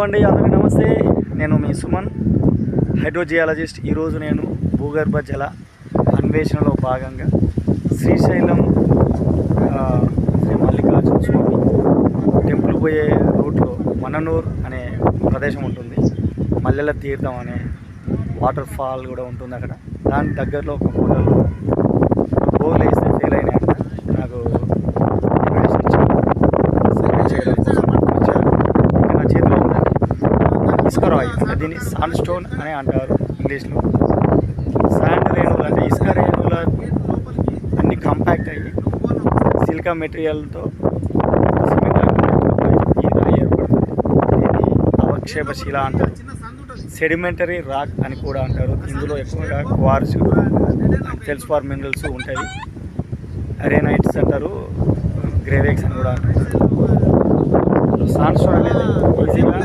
అండి అందరికీ నమస్తే. నేను మీ సుమన్, హైడ్రోజియాలజిస్ట్. ఈరోజు నేను భూగర్భ జల అన్వేషణలో భాగంగా శ్రీశైలం శ్రీ మల్లికార్జున స్వామి టెంపుల్ పోయే రూట్లో మననూర్ అనే ప్రదేశం ఉంటుంది. మల్లెల తీర్థం అనే వాటర్ ఫాల్ కూడా ఉంటుంది అక్కడ. దాని దగ్గరలో ఒక హోటల్లో బోర్లు వేస్తే ఫెయిల్ అయినాయంట. నాకు ఇన్విటేషన్ ఇచ్చారు చేయడం కోసం. నా చేతిలో ఉన్నది ఇసుక రాయి, అంటే దీన్ని సాండ్ స్టోన్ అని అంటారు ఇంగ్లీష్లో. శాండ్ రేణువులు అంటే ఇసుక రేణువుల అన్ని కాంపాక్ట్ అయ్యి సిలికా మెటీరియల్తో ఈ రాయి ఏర్పడుతుంది. దీన్ని అవక్షేపశిల అంటారు. సెడిమెంటరీ రాక్ అని కూడా అంటారు. ఇందులో ఎక్కువగా క్వార్ట్జ్, ఫెల్స్పార్ మినరల్స్ ఉంటాయి. అరేనైట్స్ అంటారు, గ్రేవైట్స్ అని కూడా అంటారు. సాండ్ స్టోన్ అనేది ఈజీగా